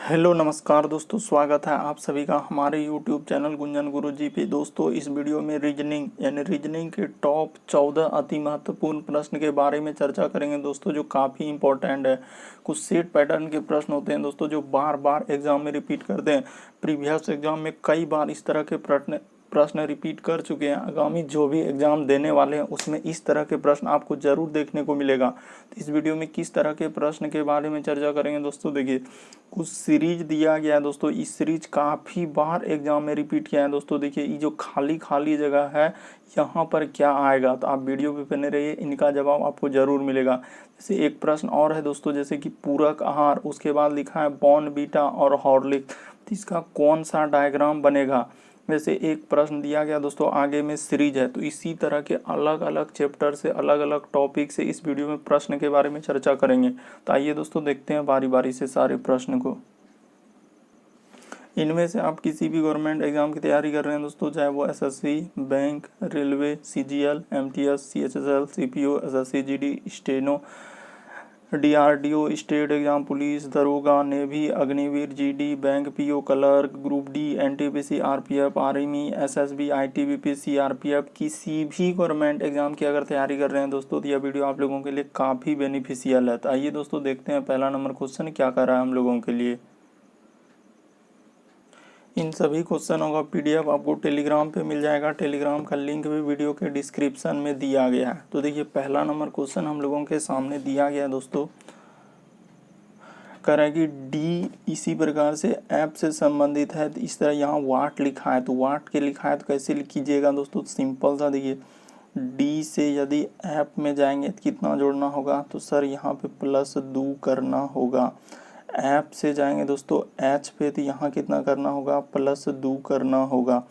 Hello नमस्कार दोस्तों, स्वागत है आप सभी का हमारे यूट्यूब चैनल गुंजन गुरुजी पे। दोस्तों इस वीडियो में रीजनिंग के टॉप 14 अति महत्वपूर्ण प्रश्न के बारे में चर्चा करेंगे दोस्तों, जो काफ़ी इंपॉर्टेंट है। कुछ सेट पैटर्न के प्रश्न होते हैं दोस्तों, जो बार बार एग्जाम में रिपीट करते हैं। प्रीवियस एग्जाम में कई बार इस तरह के प्रश्न रिपीट कर चुके हैं। आगामी जो भी एग्जाम देने वाले हैं उसमें इस तरह के प्रश्न आपको जरूर देखने को मिलेगा। तो इस वीडियो में किस तरह के प्रश्न के बारे में चर्चा करेंगे दोस्तों, देखिए कुछ सीरीज दिया गया है दोस्तों। इस सीरीज काफ़ी बार एग्जाम में रिपीट किया है दोस्तों। देखिए ये जो खाली खाली जगह है यहाँ पर क्या आएगा, तो आप वीडियो पे बने रहिए, इनका जवाब आपको जरूर मिलेगा। जैसे एक प्रश्न और है दोस्तों, जैसे कि पूरक आहार, उसके बाद लिखा है बॉर्नवीटा और हॉर्लिक्स, तो इसका कौन सा डायग्राम बनेगा। वैसे एक प्रश्न दिया गया दोस्तों, आगे में सीरीज है, तो इसी तरह के अलग अलग चैप्टर से अलग अलग टॉपिक से इस वीडियो में प्रश्न के बारे में चर्चा करेंगे। तो आइए दोस्तों देखते हैं बारी बारी से सारे प्रश्न को। इनमें से आप किसी भी गवर्नमेंट एग्जाम की तैयारी कर रहे हैं दोस्तों, चाहे वो SSC, bank, railway, CGL, MTS, CHSL, CPO, SSC GD, steno, DRDO, state exam, police, दरोगा, navy, Agniveer, GD, bank, PO, clerk, group D, NTPC, RPF, army, SSB, ITBP, CRPF, किसी भी गवर्नमेंट एग्जाम की अगर तैयारी कर रहे हैं दोस्तों, तो यह वीडियो आप लोगों के लिए काफ़ी बेनिफिशियल है। तो आइए दोस्तों देखते हैं पहला नंबर क्वेश्चन क्या कर रहा है हम लोगों के लिए। इन सभी क्वेश्चनों का पीडीएफ आपको टेलीग्राम पे मिल जाएगा। टेलीग्राम का लिंक भी वीडियो के डिस्क्रिप्शन में दिया गया है। तो देखिए पहला नंबर क्वेश्चन हम लोगों के सामने दिया गया है दोस्तों, कह रहा है कि डी इसी प्रकार से ऐप से संबंधित है। तो इस तरह यहाँ वाट लिखा है, तो वाट के लिखा है तो कैसे कीजिएगा दोस्तों, सिंपल सा देखिए, डी से यदि ऐप में जाएंगे तो कितना जोड़ना होगा, तो सर यहाँ पे +2 करना होगा। ऐप से जाएंगे दोस्तों एच पे, तो यहाँ कितना करना होगा, +2 करना होगा।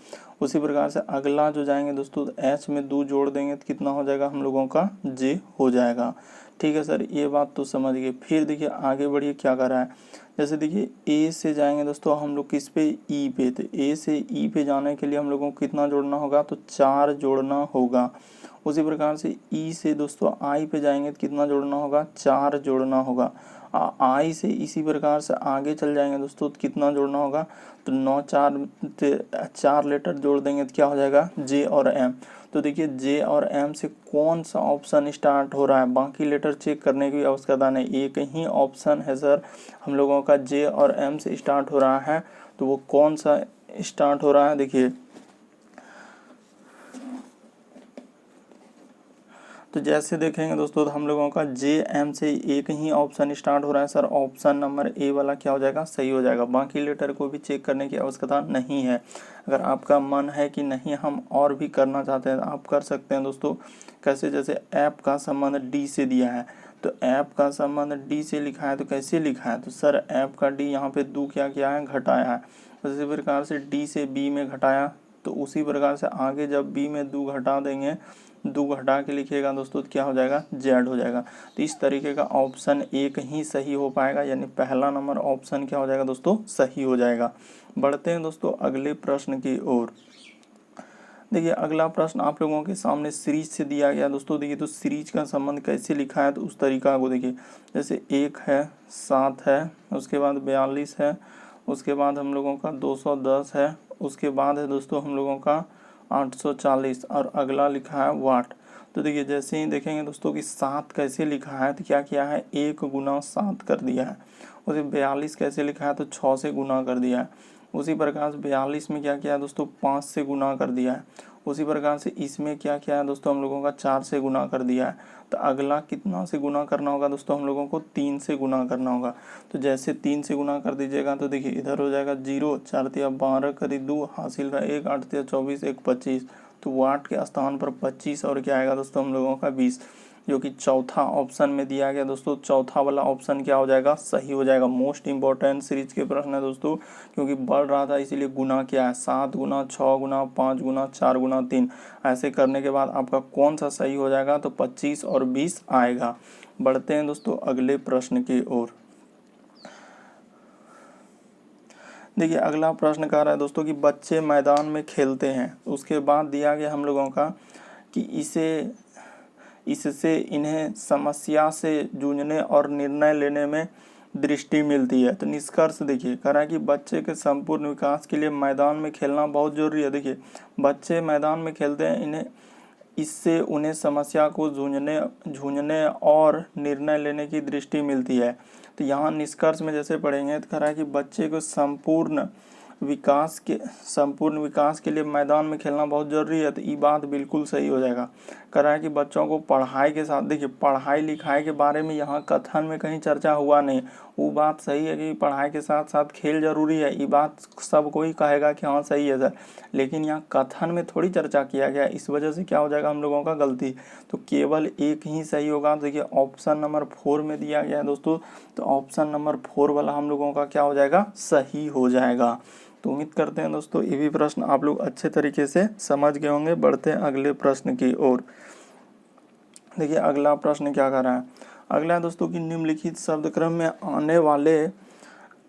उसी प्रकार से अगला जो जाएंगे दोस्तों, तो एच में 2 जोड़ देंगे तो कितना हो जाएगा हम लोगों का, जे हो जाएगा। ठीक है सर, ये बात तो समझ गए। फिर देखिए आगे बढ़िए क्या कर रहा है। जैसे देखिए ए से जाएंगे दोस्तों हम लोग किस पे, ई पे, तो ए से ई पे जाने के लिए हम लोगों को कितना जोड़ना होगा, तो 4 जोड़ना होगा। उसी प्रकार से ई से दोस्तों आई पे जाएंगे तो कितना जोड़ना होगा, 4 जोड़ना होगा। आई से इसी प्रकार से आगे चल जाएंगे दोस्तों तो कितना जोड़ना होगा, तो 9 4 लेटर जोड़ देंगे तो क्या हो जाएगा, जे और एम। तो देखिए जे और एम से कौन सा ऑप्शन स्टार्ट हो रहा है, बाकी लेटर चेक करने की आवश्यकता नहीं, एक ही ऑप्शन है सर हम लोगों का, जे और एम से स्टार्ट हो रहा है। तो वो कौन सा स्टार्ट हो रहा है, देखिए तो जैसे देखेंगे दोस्तों, तो हम लोगों का जे एम से एक ही ऑप्शन स्टार्ट हो रहा है सर, ऑप्शन नंबर ए वाला क्या हो जाएगा, सही हो जाएगा। बाकी लेटर को भी चेक करने की आवश्यकता नहीं है। अगर आपका मन है कि नहीं हम और भी करना चाहते हैं आप कर सकते हैं दोस्तों। कैसे, जैसे ऐप का संबंध डी से दिया है, तो ऐप का संबंध डी से लिखा है, तो कैसे लिखा है, तो सर ऐप का डी यहाँ पे 2 क्या किया है, घटाया है। उसी प्रकार से डी से बी में घटाया, तो उसी प्रकार से आगे जब बी में 2 घटा देंगे, 2 घटा के लिखिएगा दोस्तों तो क्या हो जाएगा, जेड हो जाएगा। तो इस तरीके का ऑप्शन एक ही सही हो पाएगा, यानी पहला नंबर ऑप्शन क्या हो जाएगा दोस्तों, सही हो जाएगा। बढ़ते हैं दोस्तों अगले प्रश्न की ओर। देखिए अगला प्रश्न आप लोगों के सामने सीरीज से दिया गया दोस्तों। देखिए तो सीरीज का संबंध कैसे लिखा है, तो उस तरीका को देखिए, जैसे 1 है, 7 है, उसके बाद 42 है, उसके बाद हम लोगों का 210 है, उसके बाद है दोस्तों हम लोगों का 840 और अगला लिखा है वाट। तो देखिए जैसे ही देखेंगे दोस्तों कि 7 कैसे लिखा है, तो क्या किया है, 1 गुना 7 कर दिया है। उसे 42 कैसे लिखा है, तो 6 से गुना कर दिया है। उसी प्रकार से 42 में क्या किया है दोस्तों, 5 से गुना कर दिया है। उसी प्रकार से इसमें क्या किया है दोस्तों, हम लोगों का 4 से गुना कर दिया है। तो अगला कितना से गुना करना होगा दोस्तों, हम लोगों को 3 से गुना करना होगा। तो जैसे 3 से गुना कर दीजिएगा तो देखिए इधर हो जाएगा 0, 4 तिया 12 करी 2 हासिल का 1, 8 तिया 24, 1 25। तो वाट के स्थान पर 25 और क्या आएगा दोस्तों हम लोगों का 20, जो कि चौथा ऑप्शन में दिया गया दोस्तों। चौथा वाला ऑप्शन क्या हो जाएगा, सही हो जाएगा। मोस्ट इंपॉर्टेंट सीरीज के प्रश्न है दोस्तों, क्योंकि बढ़ रहा था इसीलिए गुना किया है, 7 गुना 6 गुना 5 गुना 4 गुना 3, ऐसे करने के बाद आपका कौन सा सही हो जाएगा, तो 25 और 20 आएगा। बढ़ते हैं दोस्तों अगले प्रश्न की ओर। देखिए अगला प्रश्न कह रहा है दोस्तों कि बच्चे मैदान में खेलते हैं, उसके बाद दिया गया हम लोगों का कि इससे इन्हें समस्या से जूझने और निर्णय लेने में दृष्टि मिलती है। तो निष्कर्ष देखिए कह रहा है कि बच्चे के संपूर्ण विकास के लिए मैदान में खेलना बहुत जरूरी है। देखिए बच्चे मैदान में खेलते हैं, इससे उन्हें समस्या को जूझने और निर्णय लेने की दृष्टि मिलती है। तो यहाँ निष्कर्ष में जैसे पढ़ेंगे तो कह रहा है कि बच्चे को संपूर्ण विकास के लिए मैदान में खेलना बहुत जरूरी है। तो ये बात बिल्कुल सही हो जाएगा। कह रहा है कि बच्चों को पढ़ाई के साथ, देखिए पढ़ाई लिखाई के बारे में यहाँ कथन में कहीं चर्चा हुआ नहीं। वो बात सही है कि पढ़ाई के साथ साथ खेल जरूरी है, ये बात सब कोई कहेगा कि हाँ सही है सर, लेकिन यहाँ कथन में थोड़ी चर्चा किया गया, इस वजह से क्या हो जाएगा हम लोगों का गलती। तो केवल एक ही सही होगा। देखिए ऑप्शन नंबर 4 में दिया गया है दोस्तों, तो ऑप्शन नंबर 4 वाला हम लोगों का क्या हो जाएगा, सही हो जाएगा। तो उम्मीद करते हैं दोस्तों ये भी प्रश्न आप लोग अच्छे तरीके से समझ गए होंगे। बढ़ते हैं अगले प्रश्न की ओर। देखिए अगला प्रश्न क्या कर रहा है, अगला है दोस्तों कि निम्नलिखित शब्द क्रम में आने वाले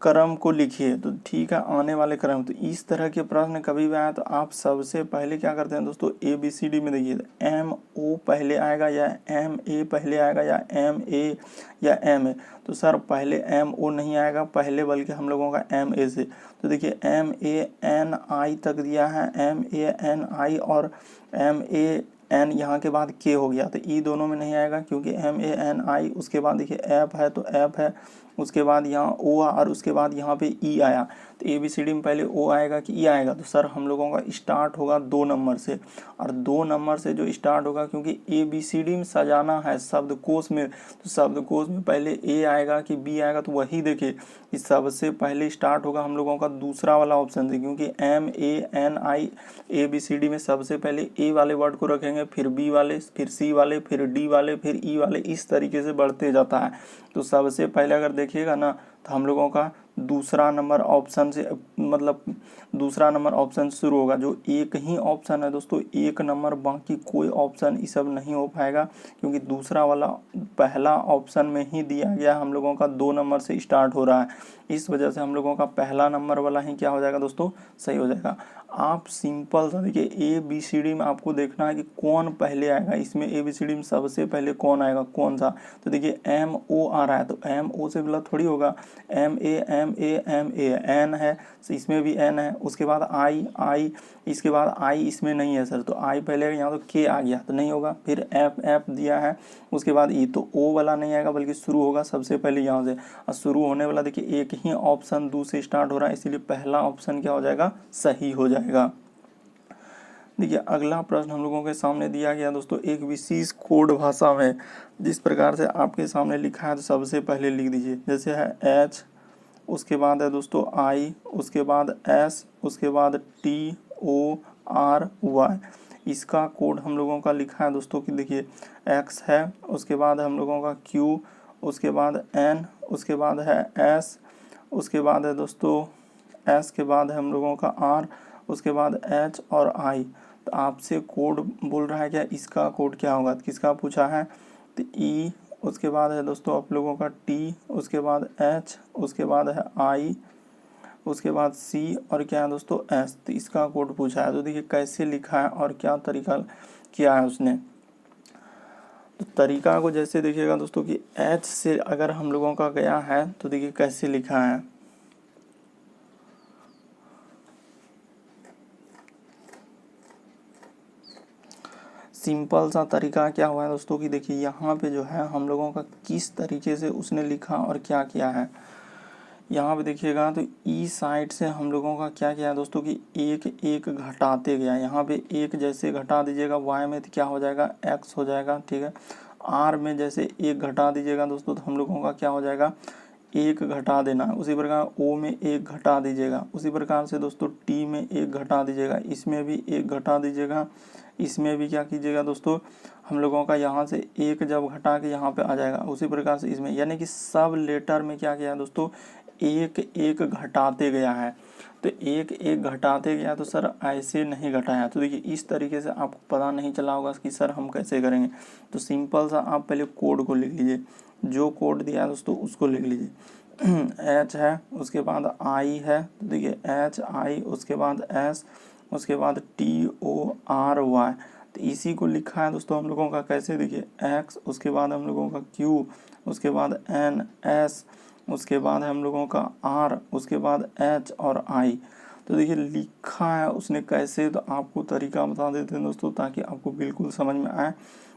क्रम को लिखिए। तो ठीक है, आने वाले क्रम, तो इस तरह के प्रश्न कभी भी आए तो आप सबसे पहले क्या करते हैं दोस्तों, ABCD में देखिए MO पहले आएगा या MA पहले आएगा या MA या MA। तो सर पहले MO नहीं आएगा पहले, बल्कि हम लोगों का MA से। तो देखिए MANI तक दिया है, MANI और MAN यहाँ के बाद K हो गया, तो ई दोनों में नहीं आएगा क्योंकि MANI, उसके बाद देखिए ऐप है तो ऐप है, उसके बाद यहाँ O और उसके बाद यहाँ पे ई आया। तो ABCD में पहले O आएगा कि ई आएगा, तो सर हम लोगों का स्टार्ट होगा 2 नंबर से। और 2 नंबर से जो स्टार्ट होगा, क्योंकि ABCD में सजाना है शब्दकोश में, तो शब्दकोश में पहले A आएगा कि B आएगा, तो वही देखिए इस सबसे पहले स्टार्ट होगा हम लोगों का दूसरा वाला ऑप्शन से, क्योंकि MANI ABCD में सबसे पहले A वाले वर्ड को रखेंगे, फिर B वाले, फिर C वाले, फिर D वाले, फिर E वाले, इस तरीके से बढ़ते जाता है। तो सबसे पहले अगर देखिएगा ना तो हम लोगों का दूसरा नंबर ऑप्शन से, मतलब दूसरा नंबर ऑप्शन शुरू होगा, जो एक ही ऑप्शन है दोस्तों, एक नंबर, बाकी कोई ऑप्शन ये सब नहीं हो पाएगा, क्योंकि दूसरा वाला पहला ऑप्शन में ही दिया गया हम लोगों का 2 नंबर से स्टार्ट हो रहा है। इस वजह से हम लोगों का पहला नंबर वाला ही क्या हो जाएगा दोस्तों, सही हो जाएगा। आप सिंपल सा देखिए ABCD में आपको देखना है कि कौन पहले आएगा, इसमें ABCD में सबसे पहले कौन आएगा, कौन सा। तो देखिए MO आ रहा है, तो MO से गलत थोड़ी होगा, MA N है, तो इसमें भी N है, उसके बाद I, इसके बाद I इसमें नहीं है सर, तो I पहले यहाँ तो K आ गया तो नहीं होगा, फिर F दिया है, उसके बाद E, तो O वाला नहीं आएगा बल्कि शुरू होगा सबसे पहले यहाँ से। और शुरू होने वाला देखिए एक ही ऑप्शन 2 से स्टार्ट हो रहा है, इसीलिए पहला ऑप्शन क्या हो जाएगा, सही हो जाएगा। देखिए अगला प्रश्न हम लोगों के सामने दिया गया दोस्तों, एक विशेष कोड भाषा में जिस प्रकार से आपके सामने लिखा है तो सबसे पहले लिख दीजिए। जैसे है H, उसके बाद है दोस्तों I, उसके बाद S, उसके बाद TORY, इसका कोड हम लोगों का लिखा है दोस्तों कि देखिए X है, उसके बाद हम लोगों का Q, उसके बाद N, उसके बाद है S, उसके बाद है दोस्तों S के बाद है हम लोगों का R, उसके बाद H और I। तो आपसे कोड बोल रहा है क्या, इसका कोड क्या होगा, तो किसका पूछा है, तो E, उसके बाद है दोस्तों आप लोगों का T, उसके बाद H, उसके बाद है I, उसके बाद C और क्या है दोस्तों S। तो इसका कोड पूछा है। तो देखिए कैसे लिखा है और क्या तरीका किया है उसने। तो तरीका को जैसे देखिएगा दोस्तों कि H से अगर हम लोगों का गया है तो देखिए कैसे लिखा है, सिंपल सा तरीका क्या हुआ है दोस्तों कि देखिए यहाँ पे जो है हम लोगों का किस तरीके से उसने लिखा और क्या किया है। यहाँ पे देखिएगा तो ई साइड से हम लोगों का क्या किया है दोस्तों कि एक एक घटाते गया। यहाँ पे एक जैसे घटा दीजिएगा वाई में तो क्या हो जाएगा, एक्स हो जाएगा, ठीक है। आर में जैसे एक घटा दीजिएगा दोस्तों तो हम लोगों का क्या हो जाएगा, एक घटा देना। उसी प्रकार ओ में एक घटा दीजिएगा, उसी प्रकार से दोस्तों टी में एक घटा दीजिएगा, इसमें भी एक घटा दीजिएगा, इसमें भी क्या कीजिएगा दोस्तों हम लोगों का यहाँ से एक जब घटा के यहाँ पे आ जाएगा। उसी प्रकार से इसमें, यानी कि सब लेटर में क्या किया दोस्तों, एक एक घटाते गया है। तो एक एक घटाते गया तो सर ऐसे नहीं घटाया। तो देखिए इस तरीके से आपको पता नहीं चला होगा कि सर हम कैसे करेंगे। तो सिंपल सा आप पहले कोड को लिख लीजिए, जो कोड दिया है दोस्तों उसको लिख लीजिए। H है, उसके बाद I है, तो देखिए HI, उसके बाद S, उसके बाद TORY। तो इसी को लिखा है दोस्तों हम लोगों का कैसे, देखिए X, उसके बाद हम लोगों का Q, उसके बाद N, S, उसके बाद है हम लोगों का R, उसके बाद H और I। तो देखिए लिखा है उसने कैसे, तो आपको तरीका बता देते हैं दोस्तों ताकि आपको बिल्कुल समझ में आए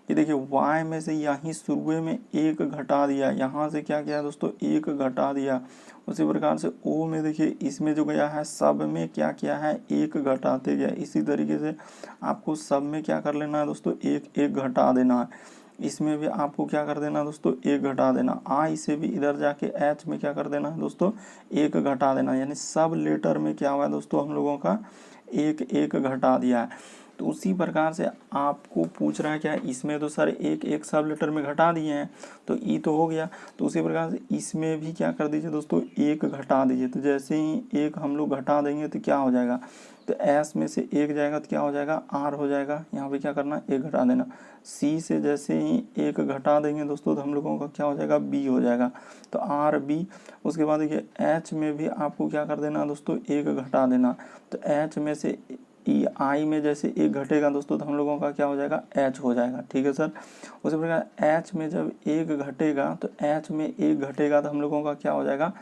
कि देखिए y में से यहीं शुरू में एक घटा दिया, यहाँ से क्या किया दोस्तों एक घटा दिया। उसी प्रकार से O में देखिए इसमें जो गया है सब में क्या किया है एक घटाते गया। इसी तरीके से आपको सब में क्या कर लेना है दोस्तों एक एक घटा देना है। इसमें भी आपको क्या कर देना दोस्तों एक घटा देना। आई से भी इधर जाके एच में क्या कर देना है दोस्तों एक घटा देना, यानी सब लेटर में क्या हुआ है दोस्तों हम लोगों का एक एक घटा दिया है। तो उसी प्रकार से आपको पूछ रहा है क्या, इसमें तो सर एक एक सब लेटर में घटा दिए हैं तो ई तो हो गया, तो उसी प्रकार से इसमें भी क्या कर दीजिए दोस्तों एक घटा दीजिए। तो जैसे ही एक हम लोग घटा देंगे तो क्या हो जाएगा, तो एस में से एक जाएगा तो क्या हो जाएगा आर हो जाएगा, यहाँ पे क्या करना एक घटा देना। सी से जैसे ही एक घटा देंगे दोस्तों तो हम लोगों का क्या हो जाएगा बी हो जाएगा, तो आर बी। उसके बाद देखिए एच में भी आपको क्या कर देना दोस्तों एक घटा देना, तो एच में से ई आई में जैसे एक घटेगा दोस्तों तो हम लोगों का क्या हो जाएगा एच हो जाएगा, ठीक है सर। उसी प्रकार एच में जब एक घटेगा तो एच में एक घटेगा तो हम लोगों का क्या हो जाएगा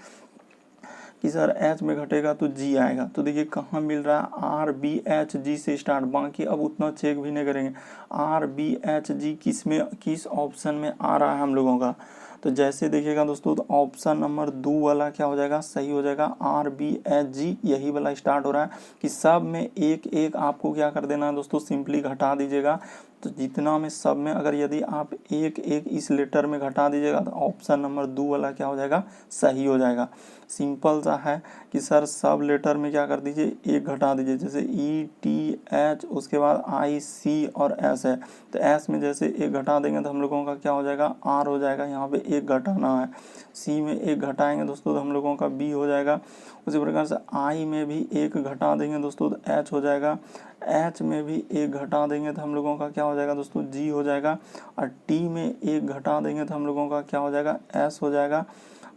कि सर एच में घटेगा तो जी आएगा। तो देखिए कहाँ मिल रहा है आर बी एच जी से स्टार्ट, बाकी अब उतना चेक भी नहीं करेंगे। आर बी एच जी किस में किस ऑप्शन में आ रहा है हम लोगों का, तो जैसे देखिएगा दोस्तों तो ऑप्शन नंबर 2 वाला क्या हो जाएगा सही हो जाएगा, आर बी एच जी यही वाला स्टार्ट हो रहा है कि सब में एक एक आपको क्या कर देना है दोस्तों सिंपली घटा दीजिएगा। तो जितना में सब में अगर यदि आप एक एक इस लेटर में घटा दीजिएगा तो ऑप्शन नंबर 2 वाला क्या हो जाएगा सही हो जाएगा। सिंपल सा है कि सर सब लेटर में क्या कर दीजिए एक घटा दीजिए, जैसे ई टी एच उसके बाद आई सी और एस है, तो एस में जैसे एक घटा देंगे तो हम लोगों का क्या हो जाएगा आर हो जाएगा, यहाँ पे एक घटाना है। सी में एक घटाएंगे दोस्तों तो हम लोगों का बी हो जाएगा। उसी प्रकार से आई में भी एक घटा देंगे दोस्तों तो एच हो जाएगा। एच में भी एक घटा देंगे तो हम लोगों का क्या हो जाएगा दोस्तों जी हो जाएगा। और टी में एक घटा देंगे तो हम लोगों का क्या हो जाएगा एस हो जाएगा।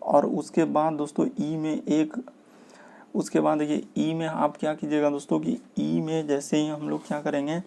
और उसके बाद दोस्तों ई में एक, उसके बाद देखिए ई में आप क्या कीजिएगा दोस्तों कि ई में जैसे ही हम लोग क्या करेंगे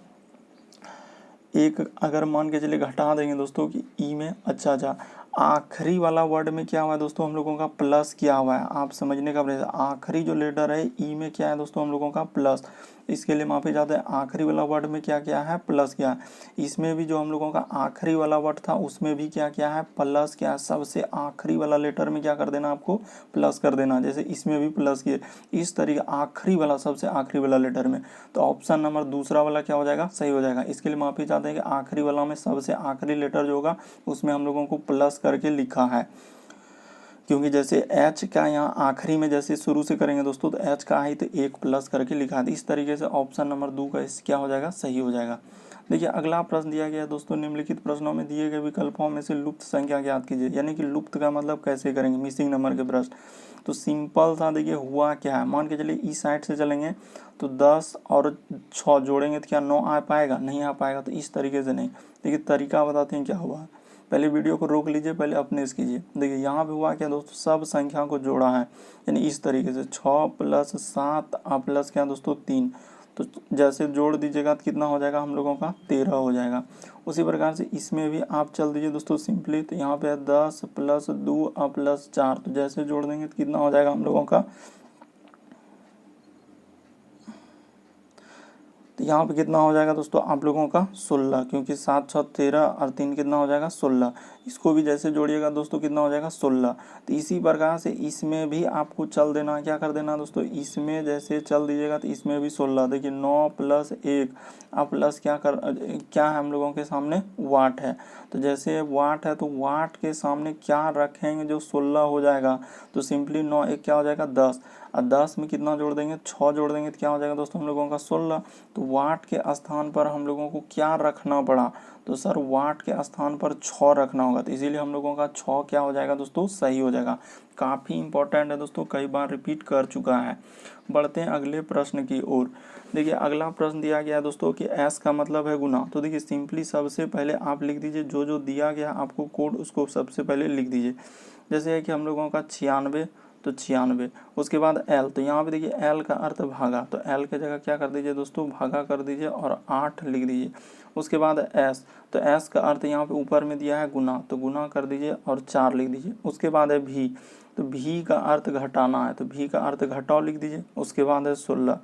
एक अगर मान के चलिए घटा देंगे दोस्तों कि ई में अच्छा आखिरी वाला वर्ड में क्या हुआ है दोस्तों हम लोगों का प्लस किया हुआ है, आप समझने का प्रयास। आखिरी जो लेटर है ई में क्या है दोस्तों हम लोगों का प्लस, इसके लिए माफी चाहते हैं आखिरी वाला वर्ड में क्या किया है प्लस किया है। इसमें भी जो हम लोगों का आखिरी वाला वर्ड था उसमें भी क्या किया है प्लस किया है। सबसे आखिरी वाला लेटर में क्या कर देना आपको प्लस कर देना, जैसे इसमें भी प्लस किए इस तरीके आखिरी वाला सबसे आखिरी वाला लेटर में। तो ऑप्शन नंबर दूसरा वाला क्या हो जाएगा सही हो जाएगा। इसके लिए माफी चाहते हैं कि आखिरी वाला में सबसे आखिरी लेटर जो होगा उसमें हम लोगों को प्लस करके लिखा है, क्योंकि जैसे एच का यहाँ आखिरी में जैसे शुरू से करेंगे दोस्तों तो एच का आई तो एक प्लस करके लिखा है। इस तरीके से ऑप्शन नंबर 2 का क्या हो जाएगा सही हो जाएगा। देखिए अगला प्रश्न दिया गया है दोस्तों, निम्नलिखित प्रश्नों में दिए गए विकल्पों में से लुप्त संख्या ज्ञात कीजिए। यानी कि लुप्त का मतलब कैसे करेंगे, मिसिंग नंबर के प्रश्न। तो सिंपल सा देखिए हुआ क्या है, मान के चलिए इस साइड से चलेंगे तो 10 और 6 जोड़ेंगे तो क्या 9 आ पाएगा, नहीं आ पाएगा। तो इस तरीके से नहीं, देखिए तरीका बताते हैं क्या हुआ। पहले वीडियो को रोक लीजिए, पहले अपने से कीजिए। देखिए यहाँ पे हुआ क्या दोस्तों सब संख्या को जोड़ा है, यानी इस तरीके से 6 + 7 प्लस क्या दोस्तों 3, तो जैसे जोड़ दीजिएगा तो कितना हो जाएगा हम लोगों का 13 हो जाएगा। उसी प्रकार से इसमें भी आप चल दीजिए दोस्तों सिंपली, तो यहाँ पे 10 + 2 + 4, तो जैसे जोड़ देंगे तो कितना हो जाएगा हम लोगों का, तो यहाँ पे कितना हो जाएगा दोस्तों आप लोगों का 16, क्योंकि 7 6 13 और 3 कितना हो जाएगा 16। इसको भी जैसे जोड़िएगा दोस्तों कितना हो जाएगा 16। तो इसी प्रकार से इसमें भी आपको चल देना, क्या कर देना दोस्तों, इसमें जैसे चल दीजिएगा तो इसमें भी 16। देखिए 9 + 1 अब प्लस क्या है हम लोगों के सामने वाट है, तो जैसे वाट है तो वाट के सामने क्या रखेंगे जो 16 हो जाएगा, तो सिंपली 9 1 क्या हो जाएगा 10, और 10 में कितना जोड़ देंगे 6 जोड़ देंगे तो क्या हो जाएगा दोस्तों हम लोगों का 16। तो वाट के स्थान पर हम लोगों को क्या रखना पड़ा, तो सर वाट के स्थान पर 6 रखना होगा, तो इसीलिए हम लोगों का 6 क्या हो जाएगा दोस्तों सही हो जाएगा। काफ़ी इंपॉर्टेंट है दोस्तों, कई बार रिपीट कर चुका है। बढ़ते हैं अगले प्रश्न की ओर। देखिए अगला प्रश्न दिया गया है दोस्तों कि एस का मतलब है गुना। तो देखिए सिंपली सबसे पहले आप लिख दीजिए जो जो दिया गया आपको कोड उसको सबसे पहले लिख दीजिए। जैसे है कि हम लोगों का 96, तो तो 96। उसके बाद एल, तो यहाँ पे देखिए एल का अर्थ भागा, तो एल के जगह क्या कर दीजिए दोस्तों, भागा कर दीजिए और 8 लिख दीजिए। उसके बाद एस, तो एस का अर्थ यहाँ पे ऊपर में दिया है गुना, तो गुना कर दीजिए और 4 लिख दीजिए। उसके बाद है भी, तो भी का अर्थ घटाना है, तो भी का अर्थ घटाओ लिख दीजिए। उसके बाद है 16।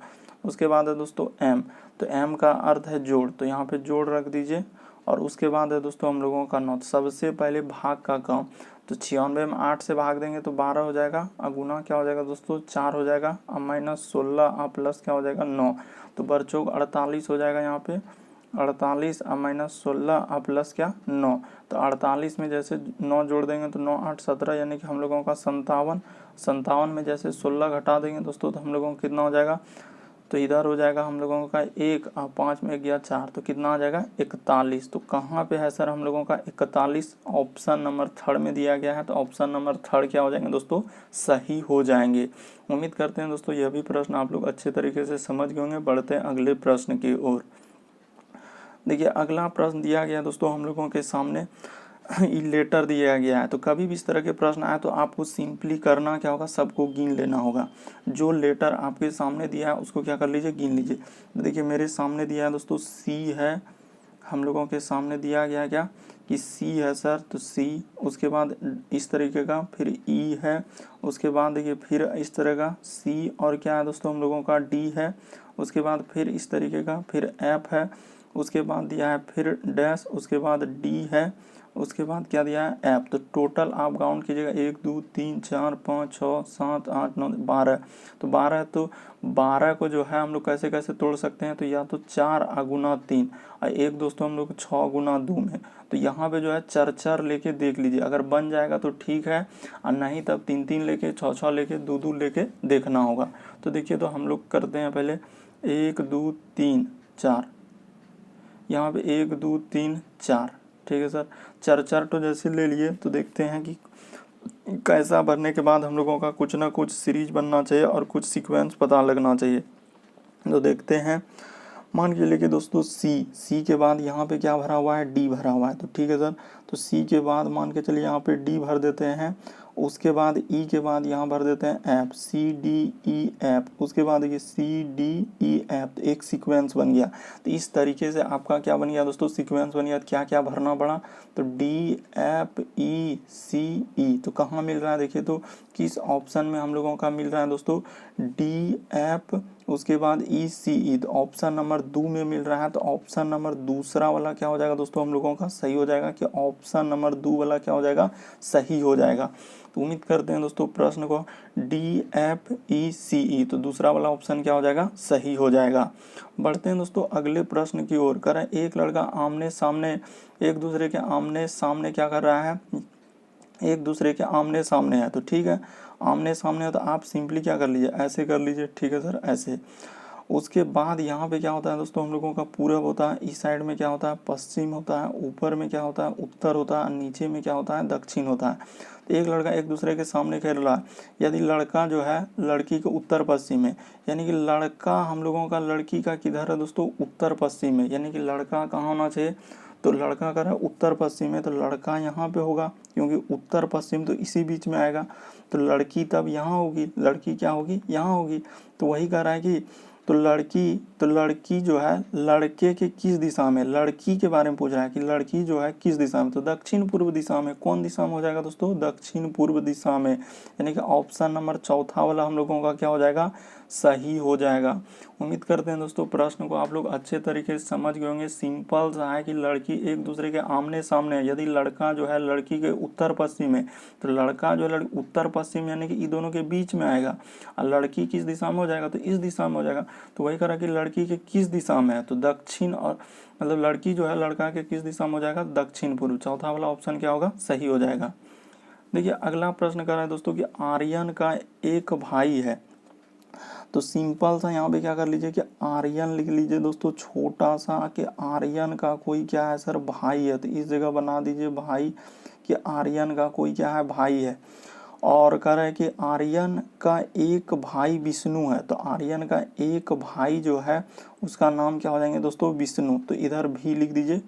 उसके बाद है दोस्तों एम, तो एम का अर्थ है जोड़, तो यहाँ पे जोड़ रख दीजिए। और उसके बाद है दोस्तों हम लोगों का 9, सबसे पहले भाग का काम, तो 96 में 8 से भाग देंगे तो 12 हो जाएगा, और गुना क्या हो जाएगा दोस्तों 4 हो जाएगा, और -16 और प्लस क्या हो जाएगा 9, तो बरचौक 48 हो जाएगा यहाँ पे। 48 और -16 और प्लस क्या 9, तो 48 में जैसे 9 जोड़ देंगे तो 9 8 17, यानी कि हम लोगों का 57। 57 में जैसे 16 घटा देंगे दोस्तों तो हम लोगों को कितना हो जाएगा, तो इधर हो जाएगा हम लोगों का 1 और 5 में गया 4, तो कितना आ जाएगा 41। तो कहाँ पे है सर हम लोगों का 41, ऑप्शन नंबर 3 में दिया गया है, तो ऑप्शन नंबर 3 क्या हो जाएंगे दोस्तों, सही हो जाएंगे। उम्मीद करते हैं दोस्तों यह भी प्रश्न आप लोग अच्छे तरीके से समझ गए होंगे। बढ़ते हैं अगले प्रश्न की ओर। देखिए अगला प्रश्न दिया गया दोस्तों हम लोगों के सामने लेटर दिया गया है, तो कभी भी इस तरह के प्रश्न आए तो आपको सिंपली करना क्या होगा, सबको गिन लेना होगा। जो लेटर आपके सामने दिया है उसको क्या कर लीजिए, गिन लीजिए। तो देखिए मेरे सामने दिया है दोस्तों सी है, हम लोगों के सामने दिया गया क्या कि सी है सर, तो सी। उसके बाद इस तरीके का फिर ई है, उसके बाद देखिए फिर इस तरह का सी, और क्या है दोस्तों हम लोगों का डी है। उसके बाद फिर इस तरीके का फिर एफ है, उसके बाद दिया है फिर डैश, उसके बाद डी है, उसके बाद क्या दिया है एफ। तो टोटल आप काउंट कीजिएगा 1 2 3 4 5 6 7 8 9 12, तो 12 है। तो 12 को जो है हम लोग कैसे कैसे तोड़ सकते हैं, तो या तो 4 गुना 3 और एक दोस्तों हम लोग 6 गुना 2 में, तो यहाँ पे जो है 4 4 लेके देख लीजिए, अगर बन जाएगा तो ठीक है, और नहीं तब 3 3 लेके 6 6 लेके 2 2 लेके देखना होगा। तो देखिए तो हम लोग करते हैं पहले 1 2 3 4, यहाँ पे 1 2 3 4, ठीक है सर। 4 4 तो जैसे ले लिए, तो देखते हैं कि कैसा भरने के बाद हम लोगों का कुछ ना कुछ सीरीज बनना चाहिए और कुछ सीक्वेंस पता लगना चाहिए। तो देखते हैं, मान के लिए कि दोस्तों सी के बाद यहाँ पे क्या भरा हुआ है, डी भरा हुआ है, तो ठीक है सर। तो सी के बाद मान के चलिए यहाँ पे डी भर देते हैं, उसके बाद ई के बाद यहाँ भर देते हैं F, C D E F, उसके बाद देखिए सी डी ई एफ, तो एक सीक्वेंस बन गया। तो इस तरीके से आपका क्या बन गया दोस्तों, सीक्वेंस बन गया। क्या क्या भरना पड़ा, तो डी एफ ई सी ई, तो कहाँ मिल रहा है देखिए, तो किस ऑप्शन में हम लोगों का मिल रहा है दोस्तों, डी एफ उसके बाद ई सी ई, तो ऑप्शन नंबर 2 में मिल रहा है। तो ऑप्शन नंबर दूसरा वाला क्या हो जाएगा दोस्तों हम लोगों का सही हो जाएगा, कि ऑप्शन नंबर 2 वाला क्या हो जाएगा, सही हो जाएगा। तो उम्मीद करते हैं दोस्तों प्रश्न को डी एफ ई सी ई, तो दूसरा वाला ऑप्शन क्या हो जाएगा, सही हो जाएगा। बढ़ते हैं दोस्तों अगले प्रश्न की ओर। करें एक लड़का आमने सामने एक दूसरे के आमने सामने क्या कर रहा है, एक दूसरे के आमने सामने है, तो ठीक है आमने सामने है तो आप सिंपली क्या कर लीजिए, ऐसे कर लीजिए, ठीक है सर ऐसे। उसके बाद यहाँ पे क्या होता है दोस्तों हम लोगों का पूरब होता है, इस साइड में क्या होता है पश्चिम होता है, ऊपर में क्या होता है उत्तर होता है, नीचे में क्या होता है दक्षिण होता है। तो एक लड़का एक दूसरे के सामने खेल रहा है, यदि लड़का जो है लड़की के उत्तर पश्चिम है, यानी कि लड़का हम लोगों का लड़की का किधर है दोस्तों, उत्तर पश्चिम में, यानी कि लड़का कहाँ होना चाहिए, तो लड़का का है उत्तर पश्चिम में, तो लड़का यहाँ पे होगा, क्योंकि उत्तर पश्चिम तो इसी बीच में आएगा। तो लड़की तब यहाँ होगी, लड़की क्या होगी यहाँ होगी। तो वही कह रहा है कि तो लड़की जो है लड़के के किस दिशा में, लड़की के बारे में पूछ रहा है कि लड़की जो है किस दिशा में, तो दक्षिण पूर्व दिशा में। कौन दिशा में हो जाएगा दोस्तों, दक्षिण पूर्व दिशा में, यानी कि ऑप्शन नंबर चौथा वाला हम लोगों का क्या हो जाएगा, सही हो जाएगा। उम्मीद करते हैं दोस्तों प्रश्न को आप लोग अच्छे तरीके से समझ गए होंगे। सिंपल सा है कि लड़की एक दूसरे के आमने सामने है, यदि लड़का जो है लड़की के उत्तर पश्चिम है, तो लड़का जो है उत्तर पश्चिम यानी कि इन दोनों के बीच में आएगा, और लड़की किस दिशा में हो जाएगा, तो इस दिशा में हो जाएगा। तो वही करा कि लड़की के किस दिशा में है, तो दक्षिण, और मतलब लड़की जो है लड़का के किस दिशा में हो जाएगा, दक्षिण पूर्व। चौथा वाला ऑप्शन क्या होगा, सही हो जाएगा। देखिए अगला प्रश्न कर रहा है दोस्तों कि आर्यन का एक भाई है, तो सिंपल सा यहाँ पे क्या कर लीजिए कि आर्यन लिख लीजिए दोस्तों, छोटा सा कि आर्यन का कोई क्या है सर भाई है, तो इस जगह बना दीजिए भाई, कि आर्यन का कोई क्या है भाई है। और कह रहा है कि आर्यन का एक भाई विष्णु है, तो आर्यन का एक भाई जो है उसका नाम क्या हो जाएंगे दोस्तों, विष्णु, तो इधर भी लिख दीजिए।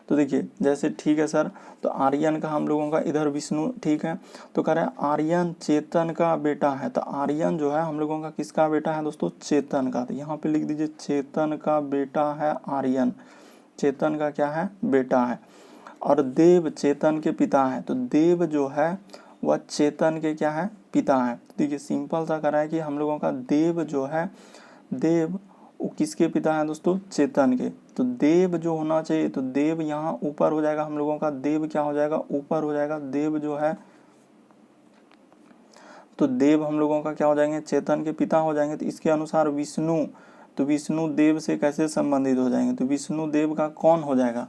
तो देखिए जैसे ठीक है सर, तो आर्यन का हम लोगों का इधर विष्णु, ठीक है, तो कह रहे हैं आर्यन चेतन का बेटा है, तो आर्यन जो है हम लोगों का किसका बेटा है दोस्तों, चेतन का। तो यहाँ पे लिख दीजिए चेतन का बेटा है आर्यन, चेतन का क्या है, बेटा है। और देव चेतन के पिता है, तो देव जो है वह चेतन के क्या है, पिता है। देखिए सिंपल सा करा है कि हम लोगों का देव जो है, देव वो किसके पिता है दोस्तों, चेतन के। तो देव जो होना चाहिए, तो देव यहाँ ऊपर हो जाएगा हम लोगों का, देव क्या हो जाएगा, ऊपर हो जाएगा, देव जो है, तो देव हम लोगों का क्या हो जाएंगे, चेतन के पिता हो जाएंगे। तो इसके अनुसार विष्णु, तो विष्णु देव से कैसे संबंधित हो जाएंगे, तो विष्णु देव का कौन हो जाएगा।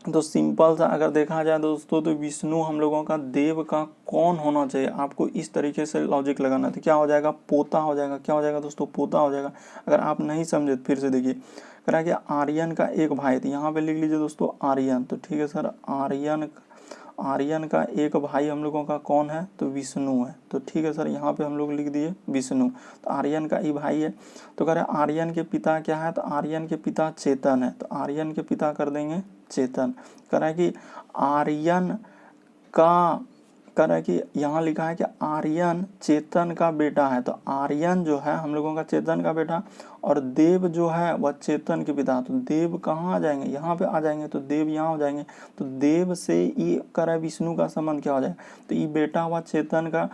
तो सिंपल सा अगर देखा जाए दोस्तों, तो विष्णु हम लोगों का देव का कौन होना चाहिए, आपको इस तरीके से लॉजिक लगाना। तो क्या हो जाएगा, पोता हो जाएगा, क्या हो जाएगा दोस्तों, पोता हो जाएगा। अगर आप नहीं समझे तो फिर से देखिए, करा कि आर्यन का एक भाई, तो यहाँ पे लिख लीजिए दोस्तों आर्यन, तो ठीक है सर, आर्यन का एक भाई हम लोगों का कौन है, तो विष्णु है। तो ठीक है सर, यहाँ पे हम लोग लिख दिए विष्णु, तो आर्यन का ही भाई है। तो कह रहे आर्यन के पिता क्या है, तो आर्यन के पिता चेतन है, तो आर्यन के पिता कर देंगे चेतन। कह रहा है कि आर्यन का, कह रहा है कि यहाँ लिखा है कि आर्यन चेतन का बेटा है, तो आर्यन जो है हम लोगों का चेतन का बेटा, और देव जो है वह चेतन के पिता। तो देव कहाँ आ जाएंगे, यहाँ पे आ जाएंगे, तो देव यहाँ हो जाएंगे। तो देव से ये कह रहा है विष्णु का संबंध क्या हो जाएगा, तो ये बेटा हुआ चेतन का,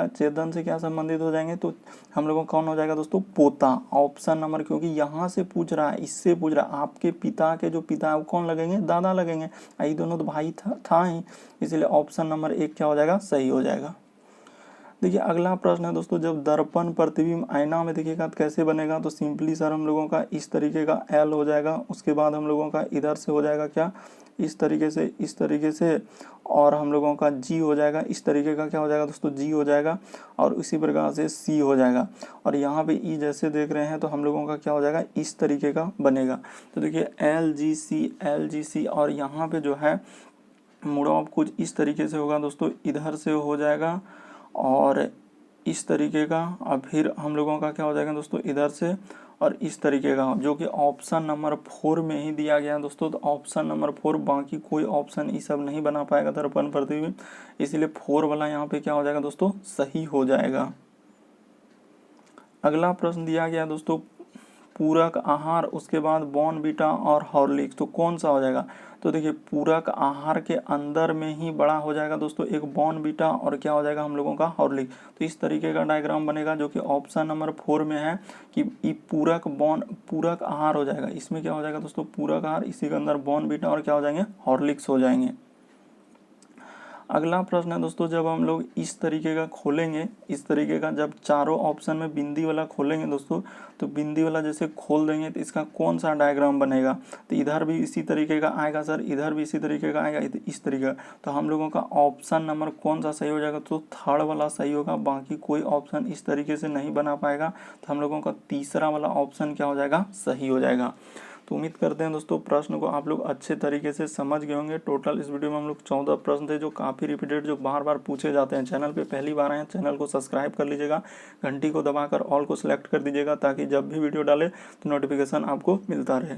चेतन से क्या संबंधित हो जाएंगे, तो हम लोगों कौन हो जाएगा दोस्तों, पोता। ऑप्शन नंबर, क्योंकि यहाँ से पूछ रहा है, इससे पूछ रहा है, आपके पिता के जो पिता है वो कौन लगेंगे, दादा लगेंगे। ये दोनों तो भाई था ही, इसलिए ऑप्शन नंबर 1 क्या हो जाएगा, सही हो जाएगा। देखिए अगला प्रश्न है दोस्तों, जब दर्पण प्रतिबिंब आईना में दिखेगा तो कैसे बनेगा, तो सिंपली सर हम लोगों का इस तरीके का एल हो जाएगा, उसके बाद हम लोगों का इधर से हो जाएगा क्या, इस तरीके से, और हम लोगों का जी हो जाएगा, इस तरीके का क्या हो जाएगा दोस्तों, जी हो जाएगा, और उसी प्रकार से सी हो जाएगा। और यहाँ पे ई जैसे देख रहे हैं, तो हम लोगों का क्या हो जाएगा, इस तरीके का बनेगा। तो देखिए एल जी सी, और यहाँ पे जो है मुड़ाव कुछ इस तरीके से होगा दोस्तों, इधर से हो जाएगा और इस तरीके का, और फिर हम लोगों का क्या हो जाएगा दोस्तों, इधर से और इस तरीके का, जो कि ऑप्शन नंबर 4 में ही दिया गया है दोस्तों। तो ऑप्शन नंबर 4, बाकी कोई ऑप्शन ये सब नहीं बना पाएगा दर्पण प्रतिबिंब, इसलिए 4 वाला यहाँ पे क्या हो जाएगा दोस्तों, सही हो जाएगा। अगला प्रश्न दिया गया दोस्तों, पूरक आहार, उसके बाद बॉर्नवीटा और हॉर्लिक्स, तो कौन सा हो जाएगा। तो देखिए पूरक आहार के अंदर में ही बड़ा हो जाएगा दोस्तों एक बॉर्नवीटा, और क्या हो जाएगा हम लोगों का हॉर्लिक्स। तो इस तरीके का डायग्राम बनेगा, जो कि ऑप्शन नंबर 4 में है कि ये पूरक आहार हो जाएगा। इसमें क्या हो जाएगा दोस्तों, पूरक आहार, इसी के अंदर बॉर्नवीटा और क्या हो जाएंगे, हॉर्लिक्स हो जाएंगे। अगला प्रश्न है दोस्तों, जब हम लोग इस तरीके का खोलेंगे, इस तरीके का जब चारों ऑप्शन में बिंदी वाला खोलेंगे दोस्तों, तो बिंदी वाला जैसे खोल देंगे तो इसका कौन सा डायग्राम बनेगा, तो इधर भी इसी तरीके का आएगा सर, इधर भी इसी तरीके का आएगा, इस तरीके का। तो हम लोगों का ऑप्शन नंबर कौन सा सही हो जाएगा, तो थर्ड वाला सही होगा, बाकी कोई ऑप्शन इस तरीके से नहीं बना पाएगा। तो हम लोगों का तीसरा वाला ऑप्शन क्या हो जाएगा, सही हो जाएगा। तो उम्मीद करते हैं दोस्तों प्रश्न को आप लोग अच्छे तरीके से समझ गए होंगे। टोटल इस वीडियो में हम लोग 14 प्रश्न थे, जो काफ़ी रिपीटेड, जो बार बार पूछे जाते हैं। चैनल पे पहली बार आए हैं, चैनल को सब्सक्राइब कर लीजिएगा, घंटी को दबाकर ऑल को सिलेक्ट कर दीजिएगा, ताकि जब भी वीडियो डाले तो नोटिफिकेशन आपको मिलता रहे।